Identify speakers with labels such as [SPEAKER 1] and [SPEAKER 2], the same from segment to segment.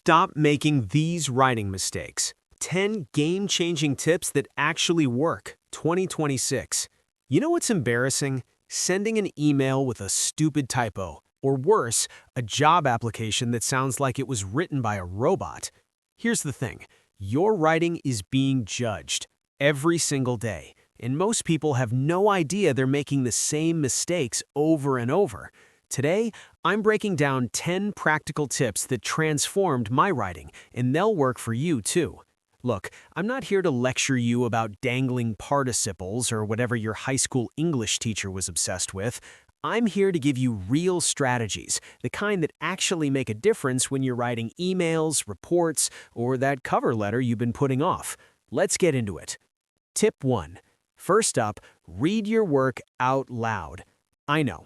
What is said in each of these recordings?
[SPEAKER 1] Stop making these writing mistakes. 10 game-changing tips that actually work. 2026. You know what's embarrassing? Sending an email with a stupid typo, or worse, a job application that sounds like it was written by a robot. Here's the thing. Your writing is being judged every single day, and most people have no idea they're making the same mistakes over and over. Today, I'm breaking down 10 practical tips that transformed my writing, and they'll work for you too. Look, I'm not here to lecture you about dangling participles or whatever your high school English teacher was obsessed with. I'm here to give you real strategies, the kind that actually make a difference when you're writing emails, reports, or that cover letter you've been putting off. Let's get into it. Tip 1. First up, read your work out loud. I know,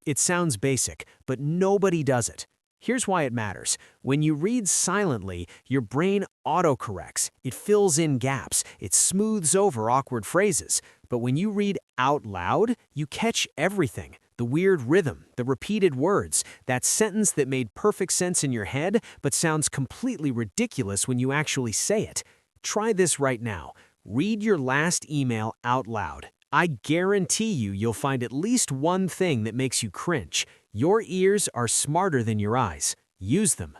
[SPEAKER 1] it sounds basic, but nobody does it. Here's why it matters. When you read silently, your brain autocorrects. It fills in gaps. It smooths over awkward phrases. But when you read out loud, you catch everything. The weird rhythm, the repeated words, that sentence that made perfect sense in your head but sounds completely ridiculous when you actually say it. Try this right now. Read your last email out loud. I guarantee you'll find at least one thing that makes you cringe. Your ears are smarter than your eyes. Use them.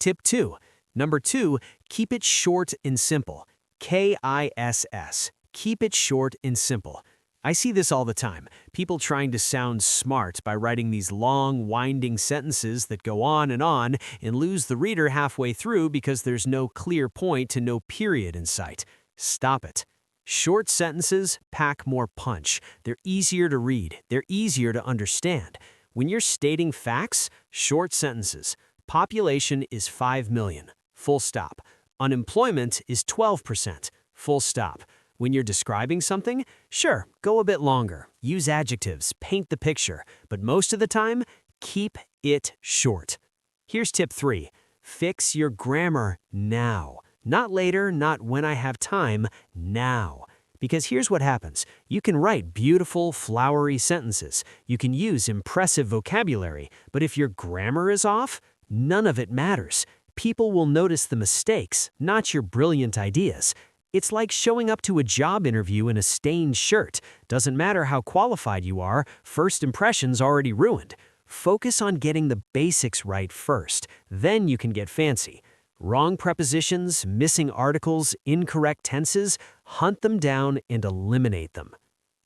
[SPEAKER 1] Tip 2. Number 2, keep it short and simple. KISS. Keep it short and simple. I see this all the time. People trying to sound smart by writing these long, winding sentences that go on and lose the reader halfway through because there's no clear point and no period in sight. Stop it. Short sentences pack more punch. They're easier to read. They're easier to understand. When you're stating facts, short sentences. Population is 5 million. Full stop. Unemployment is 12%. Full stop. When you're describing something, sure, go a bit longer. Use adjectives, paint the picture. But most of the time, keep it short. Here's tip 3. Fix your grammar now. Not later, not when I have time, now. Because here's what happens. You can write beautiful, flowery sentences. You can use impressive vocabulary. But if your grammar is off, none of it matters. People will notice the mistakes, not your brilliant ideas. It's like showing up to a job interview in a stained shirt. Doesn't matter how qualified you are, first impression's already ruined. Focus on getting the basics right first. Then you can get fancy. Wrong prepositions, missing articles, incorrect tenses, hunt them down and eliminate them.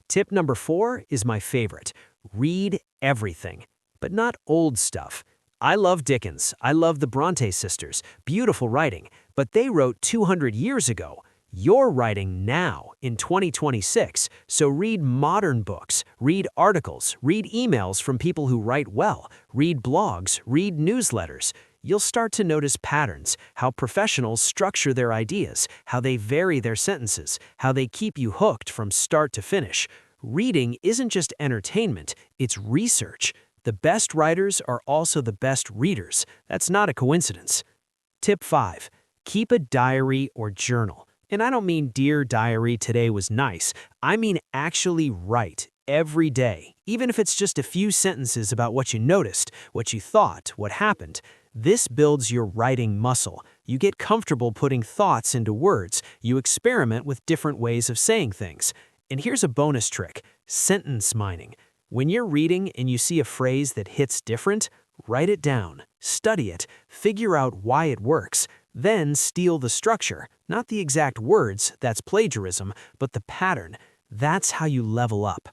[SPEAKER 1] Tip number 4 is my favorite. Read everything, but not old stuff. I love Dickens. I love the Bronte sisters. Beautiful writing, but they wrote 200 years ago. You're writing now in 2026, so read modern books, read articles, read emails from people who write well, read blogs, read newsletters. You'll start to notice patterns, how professionals structure their ideas, how they vary their sentences, how they keep you hooked from start to finish. Reading isn't just entertainment, it's research. The best writers are also the best readers. That's not a coincidence. Tip 5. Keep a diary or journal. And I don't mean dear diary, today was nice. I mean actually write every day, even if it's just a few sentences about what you noticed, what you thought, what happened. This builds your writing muscle. You get comfortable putting thoughts into words. You experiment with different ways of saying things. And here's a bonus trick, sentence mining. When you're reading and you see a phrase that hits different, write it down, study it, figure out why it works, then steal the structure. Not the exact words, that's plagiarism, but the pattern. That's how you level up.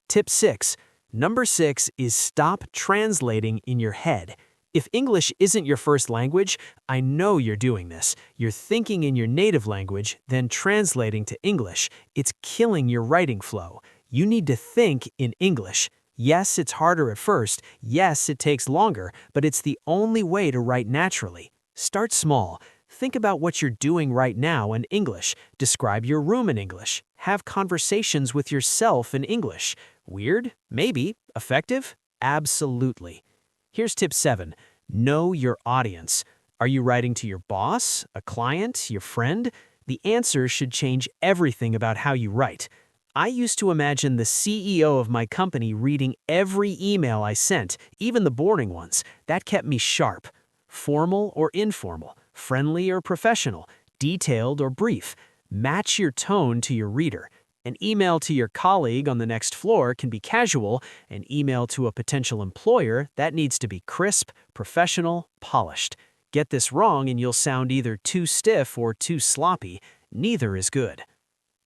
[SPEAKER 1] Tip 6. Number 6 is stop translating in your head. If English isn't your first language, I know you're doing this. You're thinking in your native language, then translating to English. It's killing your writing flow. You need to think in English. Yes, it's harder at first. Yes, it takes longer, but it's the only way to write naturally. Start small. Think about what you're doing right now in English. Describe your room in English. Have conversations with yourself in English. Weird? Maybe. Effective? Absolutely. Here's tip 7. Know your audience. Are you writing to your boss, a client, your friend? The answer should change everything about how you write. I used to imagine the CEO of my company reading every email I sent, even the boring ones. That kept me sharp. formal or informal, friendly or professional, detailed or brief. Match your tone to your reader. An email to your colleague on the next floor can be casual. An email to a potential employer, that needs to be crisp, professional, polished. Get this wrong and you'll sound either too stiff or too sloppy. Neither is good.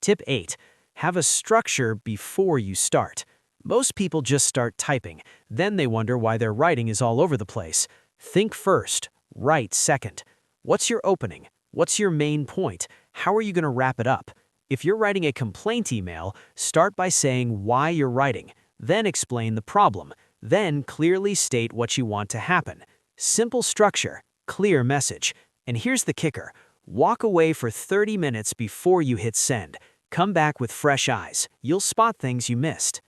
[SPEAKER 1] Tip 8. Have a structure before you start. Most people just start typing. Then they wonder why their writing is all over the place. Think first, write second. What's your opening? What's your main point? How are you going to wrap it up? If you're writing a complaint email, start by saying why you're writing, then explain the problem, then clearly state what you want to happen. Simple structure, clear message. And here's the kicker. Walk away for 30 minutes before you hit send. Come back with fresh eyes. You'll spot things you missed.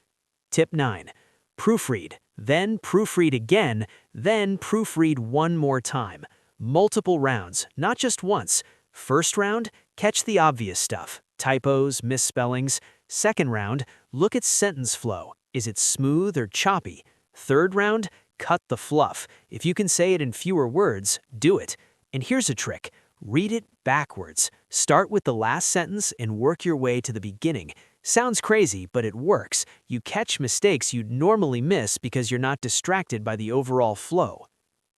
[SPEAKER 1] Tip 9. Proofread, then proofread again, then proofread one more time. Multiple rounds, not just once. First round, catch the obvious stuff. Typos, misspellings. Second round, look at sentence flow. Is it smooth or choppy? Third round, cut the fluff. If you can say it in fewer words, do it. And here's a trick. Read it backwards. Start with the last sentence and work your way to the beginning. Sounds crazy, but it works. You catch mistakes you'd normally miss because you're not distracted by the overall flow.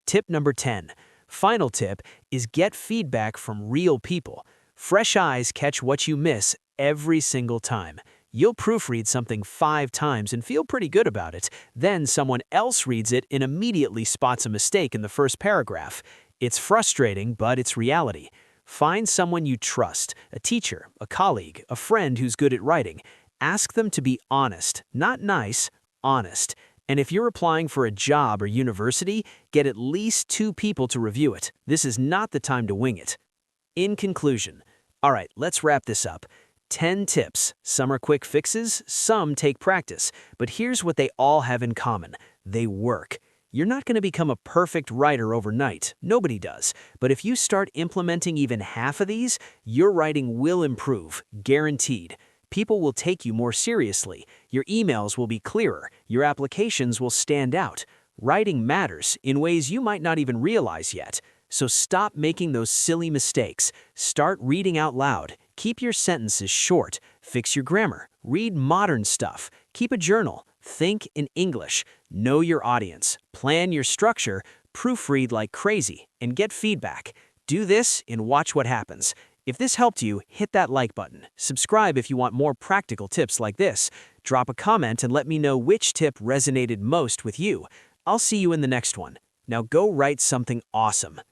[SPEAKER 1] Tip number 10. Final tip is get feedback from real people. Fresh eyes catch what you miss every single time. You'll proofread something 5 times and feel pretty good about it. Then someone else reads it and immediately spots a mistake in the first paragraph. It's frustrating, but it's reality. Find someone you trust, a teacher, a colleague, a friend who's good at writing. Ask them to be honest, not nice, honest. And if you're applying for a job or university, get at least 2 people to review it. This is not the time to wing it. In conclusion, all right, let's wrap this up. 10 tips. Some are quick fixes, some take practice. But here's what they all have in common. They work. You're not going to become a perfect writer overnight. Nobody does. But if you start implementing even half of these, your writing will improve, guaranteed. People will take you more seriously. Your emails will be clearer. Your applications will stand out. Writing matters in ways you might not even realize yet. So stop making those silly mistakes. Start reading out loud. Keep your sentences short. Fix your grammar. Read modern stuff. Keep a journal. Think in English. Know your audience. Plan your structure. Proofread like crazy. And get feedback. Do this and watch what happens. If this helped you, hit that like button. Subscribe if you want more practical tips like this. Drop a comment and let me know which tip resonated most with you. I'll see you in the next one. Now go write something awesome.